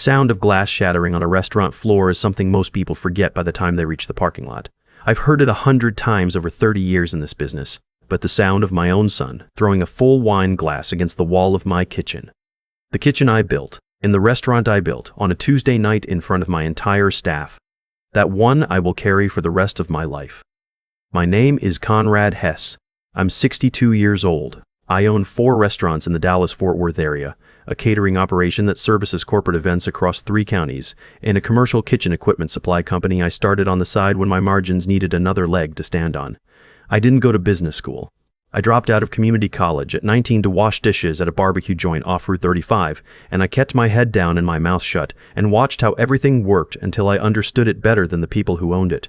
Sound of glass shattering on a restaurant floor is something most people forget by the time they reach the parking lot. I've heard it 100 times over 30 years in this business, but the sound of my own son throwing a full wine glass against the wall of my kitchen. The kitchen I built, in the restaurant I built, on a Tuesday night in front of my entire staff. That one I will carry for the rest of my life. My name is Conrad Hess. I'm 62 years old. I own 4 restaurants in the Dallas-Fort Worth area, a catering operation that services corporate events across 3 counties, and a commercial kitchen equipment supply company I started on the side when my margins needed another leg to stand on. I didn't go to business school. I dropped out of community college at 19 to wash dishes at a barbecue joint off Route 35, and I kept my head down and my mouth shut and watched how everything worked until I understood it better than the people who owned it.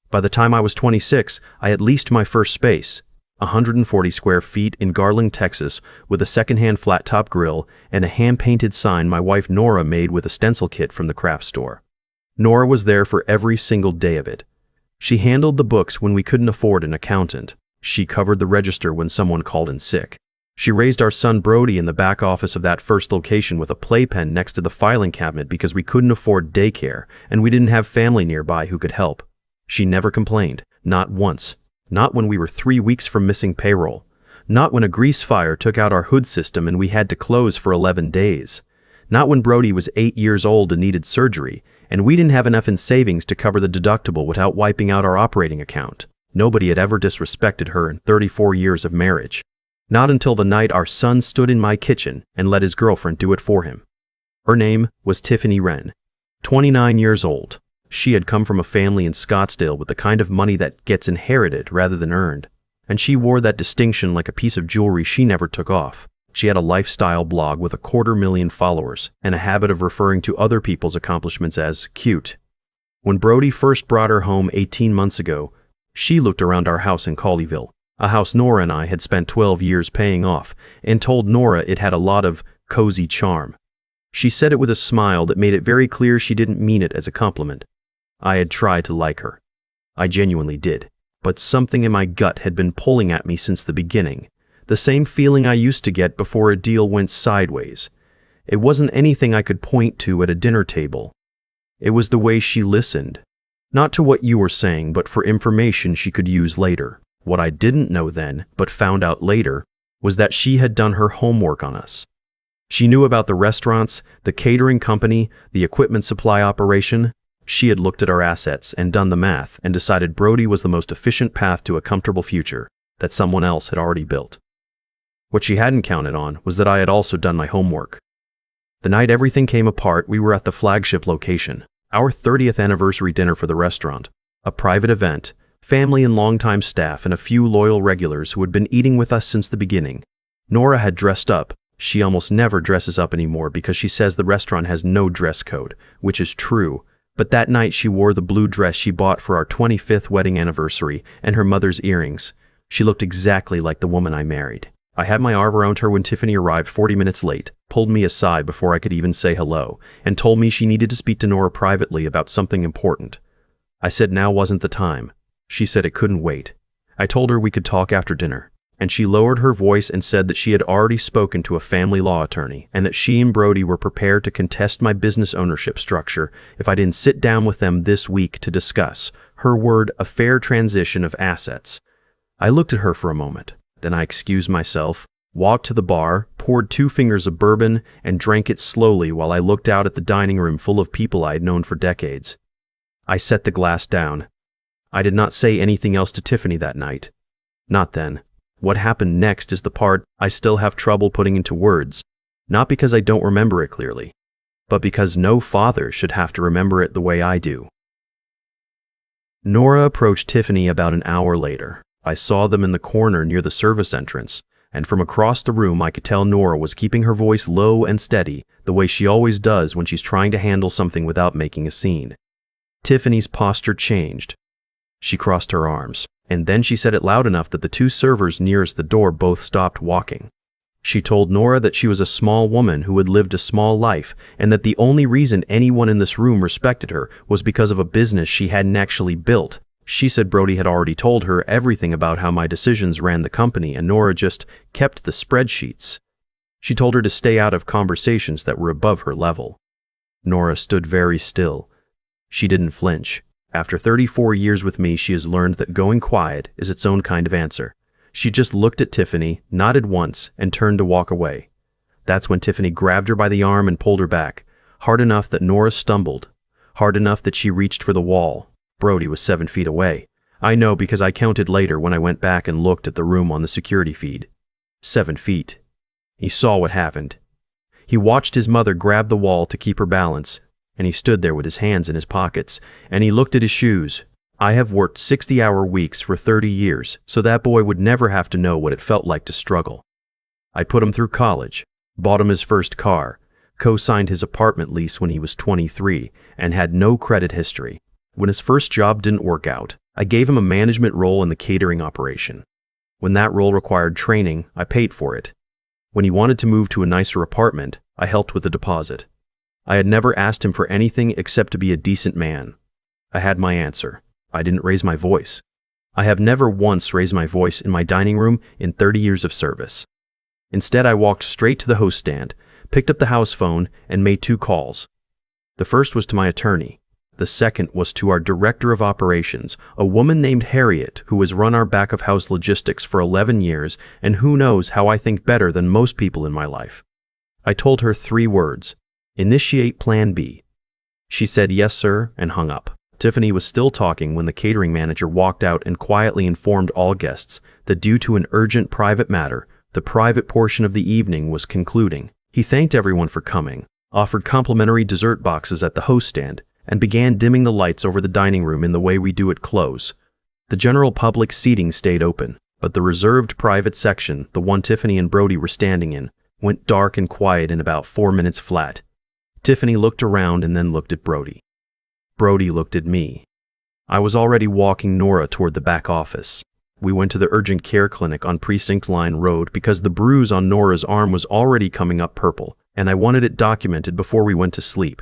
By the time I was 26, I had leased my first space, 140 square feet in Garland, Texas, with a secondhand flat-top grill and a hand-painted sign my wife Nora made with a stencil kit from the craft store. Nora was there for every single day of it. She handled the books when we couldn't afford an accountant. She covered the register when someone called in sick. She raised our son Brody in the back office of that first location with a playpen next to the filing cabinet because we couldn't afford daycare and we didn't have family nearby who could help. She never complained, not once. Not when we were 3 weeks from missing payroll. Not when a grease fire took out our hood system and we had to close for 11 days. Not when Brody was 8 years old and needed surgery, and we didn't have enough in savings to cover the deductible without wiping out our operating account. Nobody had ever disrespected her in 34 years of marriage. Not until the night our son stood in my kitchen and let his girlfriend do it for him. Her name was Tiffany Wren, 29 years old. She had come from a family in Scottsdale with the kind of money that gets inherited rather than earned, and she wore that distinction like a piece of jewelry she never took off. She had a lifestyle blog with 250,000 followers and a habit of referring to other people's accomplishments as cute. When Brody first brought her home 18 months ago, she looked around our house in Colleyville, a house Nora and I had spent 12 years paying off, and told Nora it had a lot of cozy charm. She said it with a smile that made it very clear she didn't mean it as a compliment. I had tried to like her. I genuinely did. But something in my gut had been pulling at me since the beginning. The same feeling I used to get before a deal went sideways. It wasn't anything I could point to at a dinner table. It was the way she listened. Not to what you were saying, but for information she could use later. What I didn't know then, but found out later, was that she had done her homework on us. She knew about the restaurants, the catering company, the equipment supply operation. She had looked at our assets and done the math and decided Brody was the most efficient path to a comfortable future that someone else had already built. What she hadn't counted on was that I had also done my homework. The night everything came apart, we were at the flagship location, our 30th anniversary dinner for the restaurant, a private event, family and longtime staff, and a few loyal regulars who had been eating with us since the beginning. Nora had dressed up. She almost never dresses up anymore because she says the restaurant has no dress code, which is true. But that night she wore the blue dress she bought for our 25th wedding anniversary and her mother's earrings. She looked exactly like the woman I married. I had my arm around her when Tiffany arrived 40 minutes late, pulled me aside before I could even say hello, and told me she needed to speak to Nora privately about something important. I said now wasn't the time. She said it couldn't wait. I told her we could talk after dinner, and she lowered her voice and said that she had already spoken to a family law attorney and that she and Brody were prepared to contest my business ownership structure if I didn't sit down with them this week to discuss, her word, a fair transition of assets. I looked at her for a moment, then I excused myself, walked to the bar, poured 2 fingers of bourbon, and drank it slowly while I looked out at the dining room full of people I had known for decades. I set the glass down. I did not say anything else to Tiffany that night. Not then. What happened next is the part I still have trouble putting into words, not because I don't remember it clearly, but because no father should have to remember it the way I do. Nora approached Tiffany about an hour later. I saw them in the corner near the service entrance, and from across the room I could tell Nora was keeping her voice low and steady, the way she always does when she's trying to handle something without making a scene. Tiffany's posture changed. She crossed her arms, and then she said it loud enough that the 2 servers nearest the door both stopped walking. She told Nora that she was a small woman who had lived a small life, and that the only reason anyone in this room respected her was because of a business she hadn't actually built. She said Brody had already told her everything about how my decisions ran the company, and Nora just kept the spreadsheets. She told her to stay out of conversations that were above her level. Nora stood very still. She didn't flinch. After 34 years with me, she has learned that going quiet is its own kind of answer. She just looked at Tiffany, nodded once, and turned to walk away. That's when Tiffany grabbed her by the arm and pulled her back, hard enough that Nora stumbled, hard enough that she reached for the wall. Brody was 7 feet away. I know because I counted later when I went back and looked at the room on the security feed. 7 feet. He saw what happened. He watched his mother grab the wall to keep her balance, and he stood there with his hands in his pockets, and he looked at his shoes. I have worked 60-hour weeks for 30 years, so that boy would never have to know what it felt like to struggle. I put him through college, bought him his first car, co-signed his apartment lease when he was 23, and had no credit history. When his first job didn't work out, I gave him a management role in the catering operation. When that role required training, I paid for it. When he wanted to move to a nicer apartment, I helped with the deposit. I had never asked him for anything except to be a decent man. I had my answer. I didn't raise my voice. I have never once raised my voice in my dining room in 30 years of service. Instead, I walked straight to the host stand, picked up the house phone, and made 2 calls. The first was to my attorney. The second was to our director of operations, a woman named Harriet, who has run our back-of-house logistics for 11 years, and who knows how I think better than most people in my life. I told her 3 words: initiate Plan B. She said yes, sir, and hung up. Tiffany was still talking when the catering manager walked out and quietly informed all guests that due to an urgent private matter, the private portion of the evening was concluding. He thanked everyone for coming, offered complimentary dessert boxes at the host stand, and began dimming the lights over the dining room in the way we do at close. The general public seating stayed open, but the reserved private section, the one Tiffany and Brody were standing in, went dark and quiet in about 4 minutes flat. Tiffany looked around and then looked at Brody. Brody looked at me. I was already walking Nora toward the back office. We went to the urgent care clinic on Precinct Line Road because the bruise on Nora's arm was already coming up purple, and I wanted it documented before we went to sleep.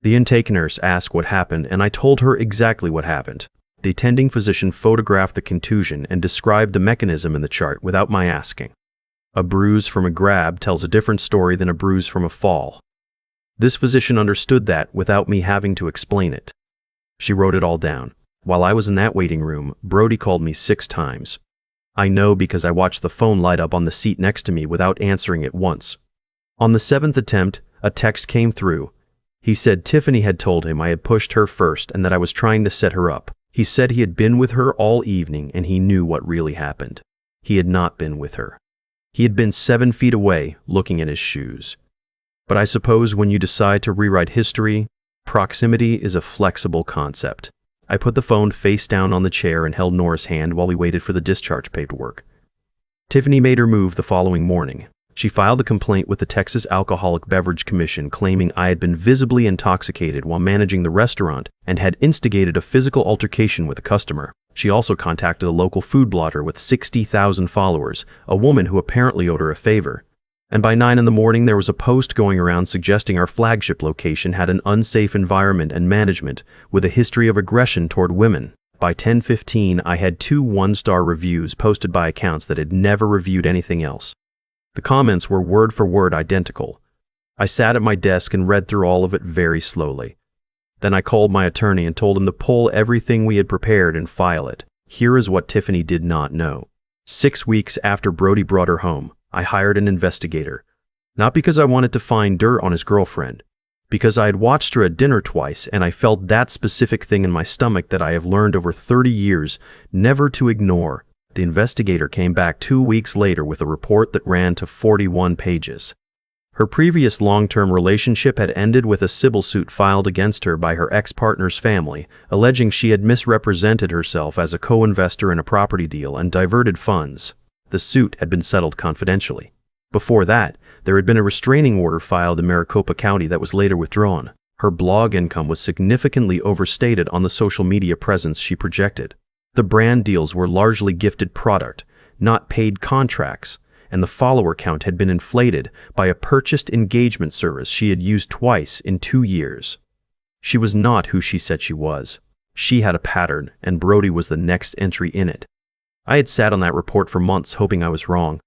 The intake nurse asked what happened, and I told her exactly what happened. The attending physician photographed the contusion and described the mechanism in the chart without my asking. A bruise from a grab tells a different story than a bruise from a fall. This physician understood that without me having to explain it. She wrote it all down. While I was in that waiting room, Brody called me 6 times. I know because I watched the phone light up on the seat next to me without answering it once. On the 7th attempt, a text came through. He said Tiffany had told him I had pushed her first and that I was trying to set her up. He said he had been with her all evening and he knew what really happened. He had not been with her. He had been 7 feet away, looking at his shoes. But I suppose when you decide to rewrite history, proximity is a flexible concept. I put the phone face down on the chair and held Nora's hand while we waited for the discharge paperwork. Tiffany made her move the following morning. She filed a complaint with the Texas Alcoholic Beverage Commission claiming I had been visibly intoxicated while managing the restaurant and had instigated a physical altercation with a customer. She also contacted a local food blogger with 60,000 followers, a woman who apparently owed her a favor. And by 9 in the morning, there was a post going around suggesting our flagship location had an unsafe environment and management with a history of aggression toward women. By 10:15, I had 2 one-star reviews posted by accounts that had never reviewed anything else. The comments were word for word identical. I sat at my desk and read through all of it very slowly. Then I called my attorney and told him to pull everything we had prepared and file it. Here is what Tiffany did not know. 6 weeks after Brody brought her home, I hired an investigator. Not because I wanted to find dirt on his girlfriend, because I had watched her at dinner twice and I felt that specific thing in my stomach that I have learned over 30 years never to ignore. The investigator came back 2 weeks later with a report that ran to 41 pages. Her previous long-term relationship had ended with a civil suit filed against her by her ex-partner's family, alleging she had misrepresented herself as a co-investor in a property deal and diverted funds. The suit had been settled confidentially. Before that, there had been a restraining order filed in Maricopa County that was later withdrawn. Her blog income was significantly overstated on the social media presence she projected. The brand deals were largely gifted product, not paid contracts, and the follower count had been inflated by a purchased engagement service she had used twice in 2 years. She was not who she said she was. She had a pattern, and Brody was the next entry in it. I had sat on that report for months hoping I was wrong.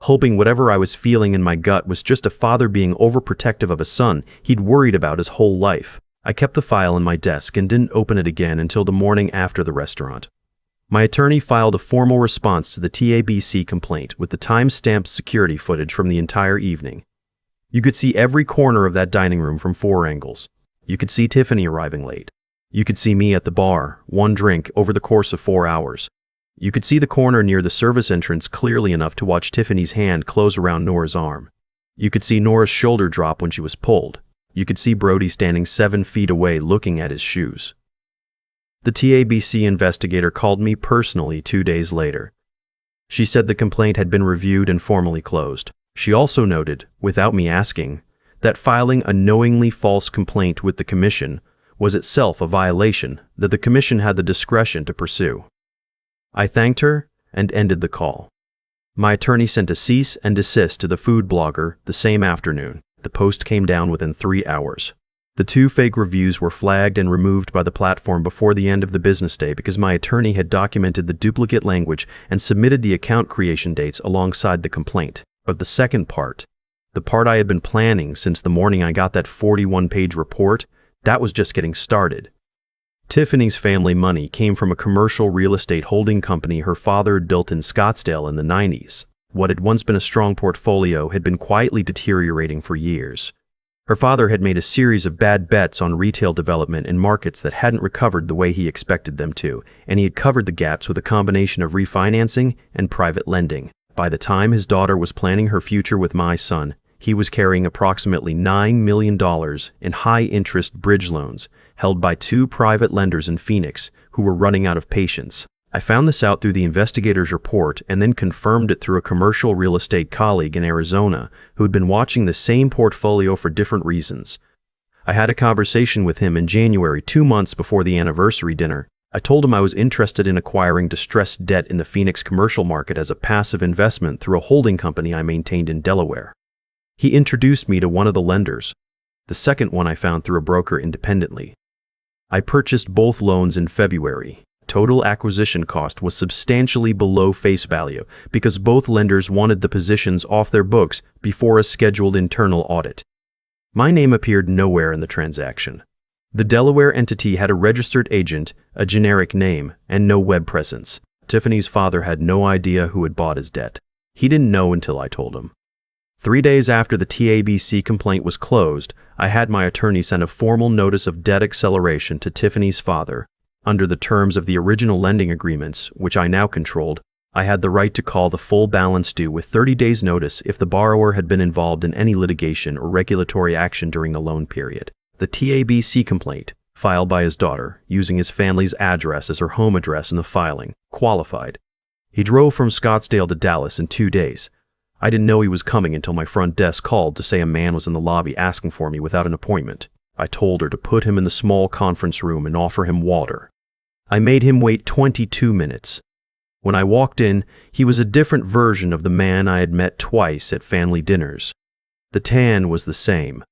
hoping whatever I was feeling in my gut was just a father being overprotective of a son he'd worried about his whole life. I kept the file in my desk and didn't open it again until the morning after the restaurant. My attorney filed a formal response to the TABC complaint with the time-stamped security footage from the entire evening. You could see every corner of that dining room from 4 angles. You could see Tiffany arriving late. You could see me at the bar, 1 drink over the course of 4 hours. You could see the corner near the service entrance clearly enough to watch Tiffany's hand close around Nora's arm. You could see Nora's shoulder drop when she was pulled. You could see Brody standing 7 feet away looking at his shoes. The TABC investigator called me personally 2 days later. She said the complaint had been reviewed and formally closed. She also noted, without me asking, that filing a knowingly false complaint with the commission was itself a violation that the commission had the discretion to pursue. I thanked her and ended the call. My attorney sent a cease and desist to the food blogger the same afternoon. The post came down within 3 hours. The 2 fake reviews were flagged and removed by the platform before the end of the business day because my attorney had documented the duplicate language and submitted the account creation dates alongside the complaint. But the second part, the part I had been planning since the morning I got that 41-page report, that was just getting started. Tiffany's family money came from a commercial real estate holding company her father had built in Scottsdale in the 90s. What had once been a strong portfolio had been quietly deteriorating for years. Her father had made a series of bad bets on retail development in markets that hadn't recovered the way he expected them to, and he had covered the gaps with a combination of refinancing and private lending. By the time his daughter was planning her future with my son, he was carrying approximately $9 million in high-interest bridge loans held by 2 private lenders in Phoenix who were running out of patience. I found this out through the investigator's report and then confirmed it through a commercial real estate colleague in Arizona who had been watching the same portfolio for different reasons. I had a conversation with him in January, 2 months before the anniversary dinner. I told him I was interested in acquiring distressed debt in the Phoenix commercial market as a passive investment through a holding company I maintained in Delaware. He introduced me to one of the lenders. The second one I found through a broker independently. I purchased both loans in February. Total acquisition cost was substantially below face value because both lenders wanted the positions off their books before a scheduled internal audit. My name appeared nowhere in the transaction. The Delaware entity had a registered agent, a generic name, and no web presence. Tiffany's father had no idea who had bought his debt. He didn't know until I told him. 3 days after the TABC complaint was closed, I had my attorney send a formal notice of debt acceleration to Tiffany's father. Under the terms of the original lending agreements, which I now controlled, I had the right to call the full balance due with 30 days' notice if the borrower had been involved in any litigation or regulatory action during the loan period. The TABC complaint, filed by his daughter, using his family's address as her home address in the filing, qualified. He drove from Scottsdale to Dallas in 2 days. I didn't know he was coming until my front desk called to say a man was in the lobby asking for me without an appointment. I told her to put him in the small conference room and offer him water. I made him wait 22 minutes. When I walked in, he was a different version of the man I had met twice at family dinners. The tan was the same.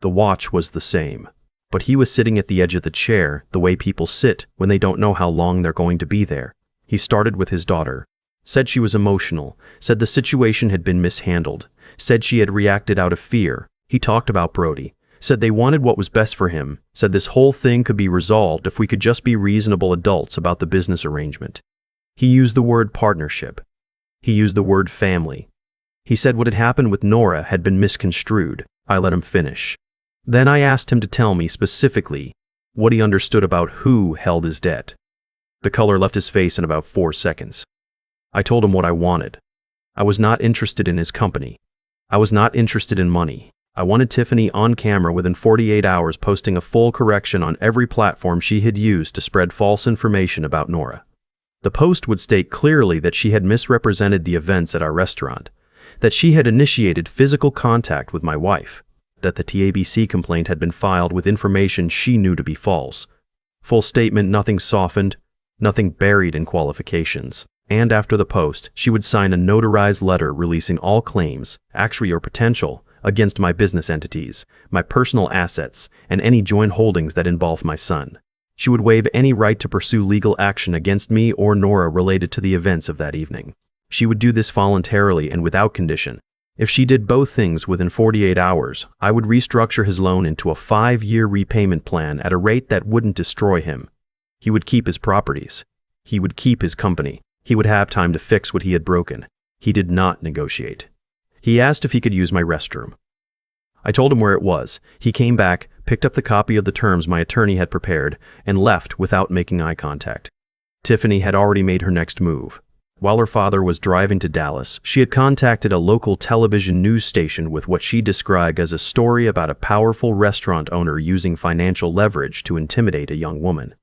The watch was the same. But he was sitting at the edge of the chair, the way people sit when they don't know how long they're going to be there. He started with his daughter. Said she was emotional, said the situation had been mishandled, said she had reacted out of fear. He talked about Brody, said they wanted what was best for him, said this whole thing could be resolved if we could just be reasonable adults about the business arrangement. He used the word partnership. He used the word family. He said what had happened with Nora had been misconstrued. I let him finish. Then I asked him to tell me specifically what he understood about who held his debt. The color left his face in about 4 seconds. I told him what I wanted. I was not interested in his company. I was not interested in money. I wanted Tiffany on camera within 48 hours posting a full correction on every platform she had used to spread false information about Nora. The post would state clearly that she had misrepresented the events at our restaurant, that she had initiated physical contact with my wife, that the TABC complaint had been filed with information she knew to be false. Full statement, nothing softened, nothing buried in qualifications. And after the post, she would sign a notarized letter releasing all claims, actual or potential, against my business entities, my personal assets, and any joint holdings that involve my son. She would waive any right to pursue legal action against me or Nora related to the events of that evening. She would do this voluntarily and without condition. If she did both things within 48 hours, I would restructure his loan into a 5-year repayment plan at a rate that wouldn't destroy him. He would keep his properties. He would keep his company. He would have time to fix what he had broken. He did not negotiate. He asked if he could use my restroom. I told him where it was. He came back, picked up the copy of the terms my attorney had prepared, and left without making eye contact. Tiffany had already made her next move. While her father was driving to Dallas, she had contacted a local television news station with what she described as a story about a powerful restaurant owner using financial leverage to intimidate a young woman.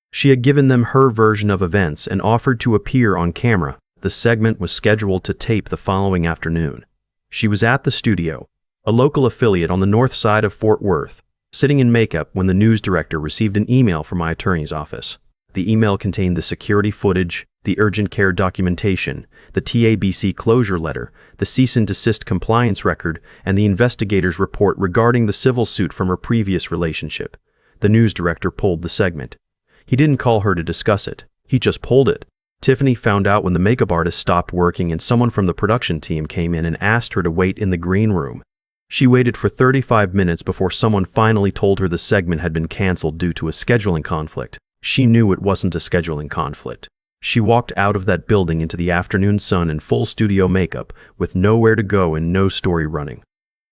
She had given them her version of events and offered to appear on camera. The segment was scheduled to tape the following afternoon. She was at the studio, a local affiliate on the north side of Fort Worth, sitting in makeup when the news director received an email from my attorney's office. The email contained the security footage, the urgent care documentation, the TABC closure letter, the cease and desist compliance record, and the investigator's report regarding the civil suit from her previous relationship. The news director pulled the segment. He didn't call her to discuss it. He just pulled it. Tiffany found out when the makeup artist stopped working and someone from the production team came in and asked her to wait in the green room. She waited for 35 minutes before someone finally told her the segment had been canceled due to a scheduling conflict. She knew it wasn't a scheduling conflict. She walked out of that building into the afternoon sun in full studio makeup, with nowhere to go and no story running.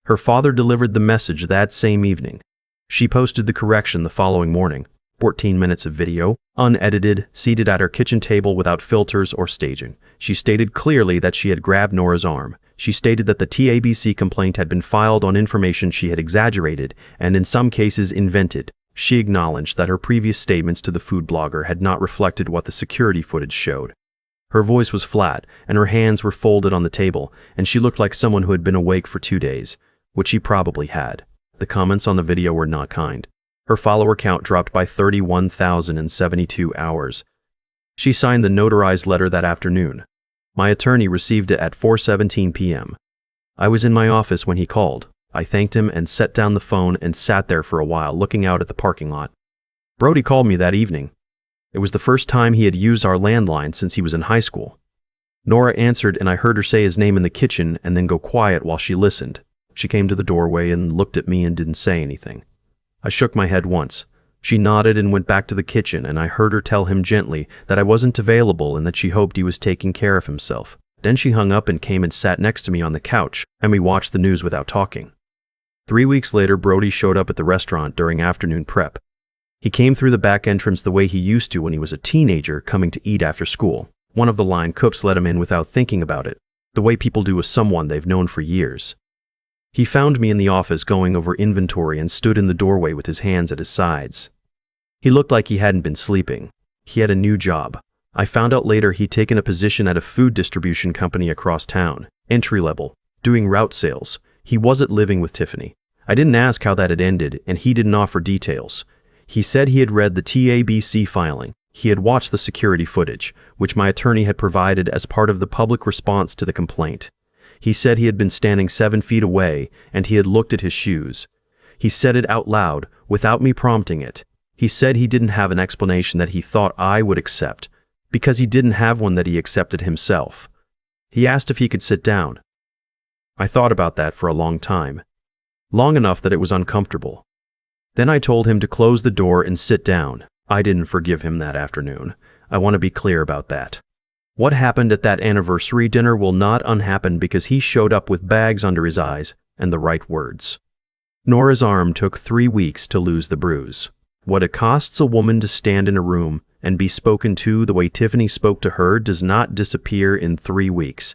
Her father delivered the message that same evening. She posted the correction the following morning. 14 minutes of video, unedited, seated at her kitchen table without filters or staging. She stated clearly that she had grabbed Nora's arm. She stated that the TABC complaint had been filed on information she had exaggerated and in some cases invented. She acknowledged that her previous statements to the food blogger had not reflected what the security footage showed. Her voice was flat, and her hands were folded on the table, and she looked like someone who had been awake for 2 days, which she probably had. The comments on the video were not kind. Her follower count dropped by 31,072 hours. She signed the notarized letter that afternoon. My attorney received it at 4:17 p.m. I was in my office when he called. I thanked him and set down the phone and sat there for a while looking out at the parking lot. Brody called me that evening. It was the first time he had used our landline since he was in high school. Nora answered and I heard her say his name in the kitchen and then go quiet while she listened. She came to the doorway and looked at me and didn't say anything. I shook my head once. She nodded and went back to the kitchen, and I heard her tell him gently that I wasn't available and that she hoped he was taking care of himself. Then she hung up and came and sat next to me on the couch, and we watched the news without talking. 3 weeks later, Brody showed up at the restaurant during afternoon prep. He came through the back entrance the way he used to when he was a teenager coming to eat after school. One of the line cooks let him in without thinking about it, the way people do with someone they've known for years. He found me in the office going over inventory and stood in the doorway with his hands at his sides. He looked like he hadn't been sleeping. He had a new job. I found out later he'd taken a position at a food distribution company across town, entry level, doing route sales. He wasn't living with Tiffany. I didn't ask how that had ended, and he didn't offer details. He said he had read the TABC filing. He had watched the security footage, which my attorney had provided as part of the public response to the complaint. He said he had been standing 7 feet away, and he had looked at his shoes. He said it out loud, without me prompting it. He said he didn't have an explanation that he thought I would accept, because he didn't have one that he accepted himself. He asked if he could sit down. I thought about that for a long time. Long enough that it was uncomfortable. Then I told him to close the door and sit down. I didn't forgive him that afternoon. I want to be clear about that. What happened at that anniversary dinner will not unhappen because he showed up with bags under his eyes and the right words. Nora's arm took 3 weeks to lose the bruise. What it costs a woman to stand in a room and be spoken to the way Tiffany spoke to her does not disappear in 3 weeks.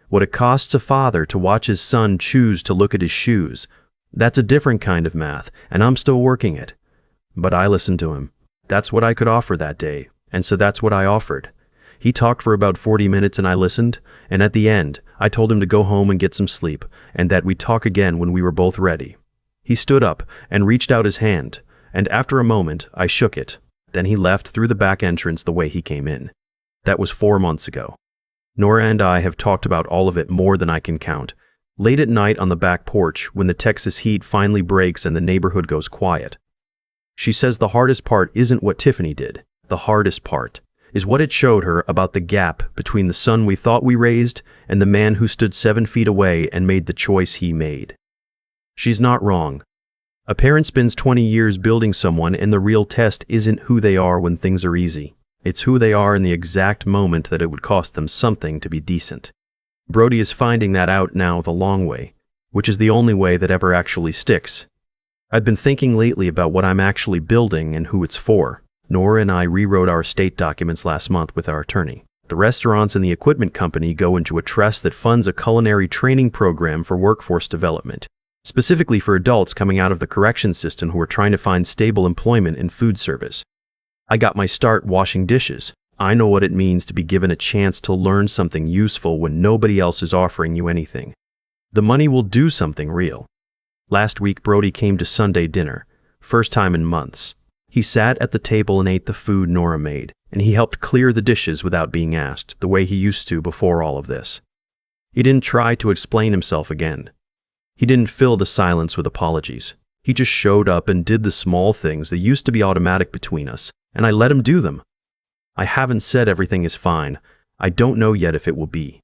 What it costs a father to watch his son choose to look at his shoes, that's a different kind of math, and I'm still working it. But I listened to him. That's what I could offer that day, and so that's what I offered. He talked for about 40 minutes and I listened, and at the end, I told him to go home and get some sleep, and that we'd talk again when we were both ready. He stood up and reached out his hand, and after a moment, I shook it. Then he left through the back entrance the way he came in. That was 4 months ago. Nora and I have talked about all of it more than I can count. Late at night on the back porch, when the Texas heat finally breaks and the neighborhood goes quiet. She says the hardest part isn't what Tiffany did. The hardest part is what it showed her about the gap between the son we thought we raised and the man who stood 7 feet away and made the choice he made. She's not wrong. A parent spends 20 years building someone, and the real test isn't who they are when things are easy. It's who they are in the exact moment that it would cost them something to be decent. Brody is finding that out now the long way, which is the only way that ever actually sticks. I've been thinking lately about what I'm actually building and who it's for. Nora and I rewrote our estate documents last month with our attorney. The restaurants and the equipment company go into a trust that funds a culinary training program for workforce development, specifically for adults coming out of the correction system who are trying to find stable employment in food service. I got my start washing dishes. I know what it means to be given a chance to learn something useful when nobody else is offering you anything. The money will do something real. Last week, Brody came to Sunday dinner, first time in months. He sat at the table and ate the food Nora made, and he helped clear the dishes without being asked, the way he used to before all of this. He didn't try to explain himself again. He didn't fill the silence with apologies. He just showed up and did the small things that used to be automatic between us, and I let him do them. I haven't said everything is fine. I don't know yet if it will be.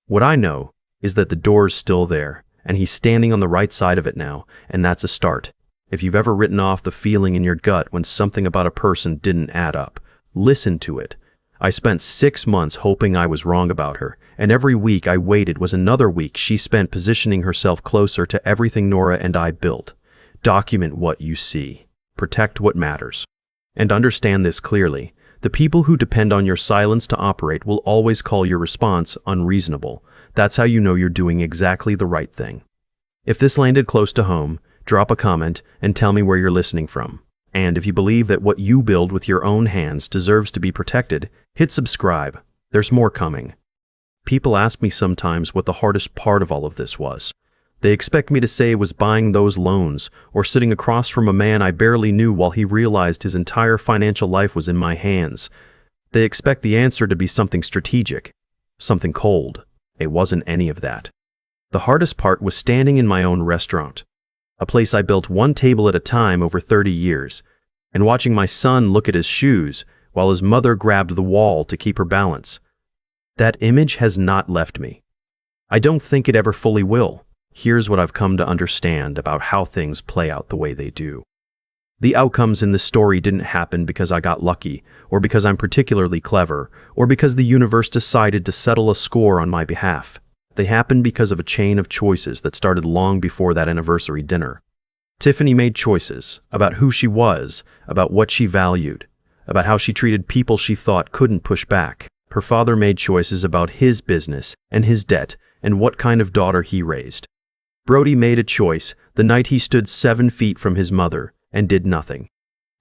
What I know is that the door is still there, and he's standing on the right side of it now, and that's a start. If you've ever written off the feeling in your gut when something about a person didn't add up, listen to it. I spent 6 months hoping I was wrong about her, and every week I waited was another week she spent positioning herself closer to everything Nora and I built. Document what you see. Protect what matters. And understand this clearly. The people who depend on your silence to operate will always call your response unreasonable. That's how you know you're doing exactly the right thing. If this landed close to home, drop a comment and tell me where you're listening from. And if you believe that what you build with your own hands deserves to be protected, hit subscribe. There's more coming. People ask me sometimes what the hardest part of all of this was. They expect me to say it was buying those loans or sitting across from a man I barely knew while he realized his entire financial life was in my hands. They expect the answer to be something strategic, something cold. It wasn't any of that. The hardest part was standing in my own restaurant, a place I built one table at a time over 30 years, and watching my son look at his shoes while his mother grabbed the wall to keep her balance. That image has not left me. I don't think it ever fully will. Here's what I've come to understand about how things play out the way they do. The outcomes in this story didn't happen because I got lucky, or because I'm particularly clever, or because the universe decided to settle a score on my behalf. They happened because of a chain of choices that started long before that anniversary dinner. Tiffany made choices about who she was, about what she valued, about how she treated people she thought couldn't push back. Her father made choices about his business and his debt and what kind of daughter he raised. Brody made a choice the night he stood 7 feet from his mother and did nothing.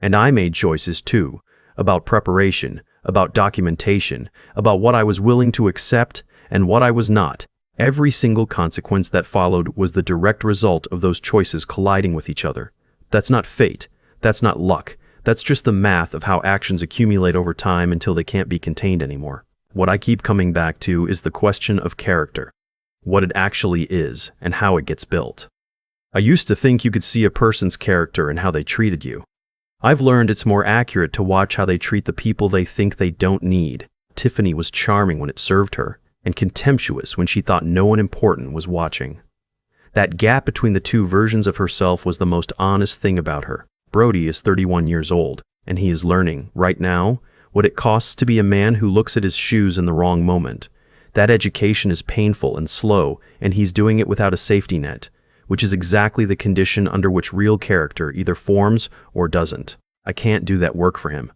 And I made choices too, about preparation, about documentation, about what I was willing to accept and what I was not. Every single consequence that followed was the direct result of those choices colliding with each other. That's not fate. That's not luck. That's just the math of how actions accumulate over time until they can't be contained anymore. What I keep coming back to is the question of character, what it actually is and how it gets built. I used to think you could see a person's character in how they treated you. I've learned it's more accurate to watch how they treat the people they think they don't need. Tiffany was charming when it served her, and contemptuous when she thought no one important was watching. That gap between the two versions of herself was the most honest thing about her. Brody is 31 years old, and he is learning, right now, what it costs to be a man who looks at his shoes in the wrong moment. That education is painful and slow, and he's doing it without a safety net, which is exactly the condition under which real character either forms or doesn't. I can't do that work for him.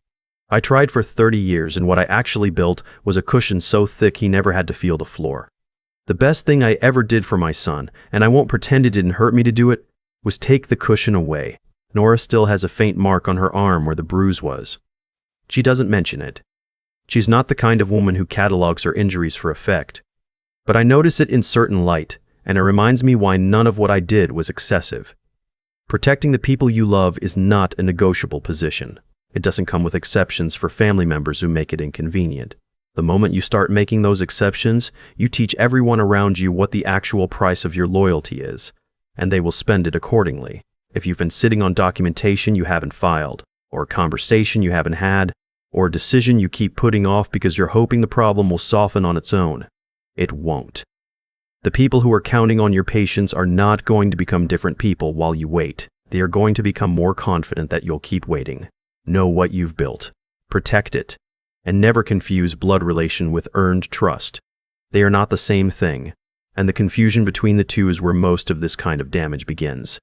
I tried for 30 years, and what I actually built was a cushion so thick he never had to feel the floor. The best thing I ever did for my son, and I won't pretend it didn't hurt me to do it, was take the cushion away. Nora still has a faint mark on her arm where the bruise was. She doesn't mention it. She's not the kind of woman who catalogs her injuries for effect. But I notice it in certain light, and it reminds me why none of what I did was excessive. Protecting the people you love is not a negotiable position. It doesn't come with exceptions for family members who make it inconvenient. The moment you start making those exceptions, you teach everyone around you what the actual price of your loyalty is, and they will spend it accordingly. If you've been sitting on documentation you haven't filed, or a conversation you haven't had, or a decision you keep putting off because you're hoping the problem will soften on its own. It won't. The people who are counting on your patience are not going to become different people while you wait. They are going to become more confident that you'll keep waiting. Know what you've built. Protect it. And never confuse blood relation with earned trust. They are not the same thing, and the confusion between the two is where most of this kind of damage begins.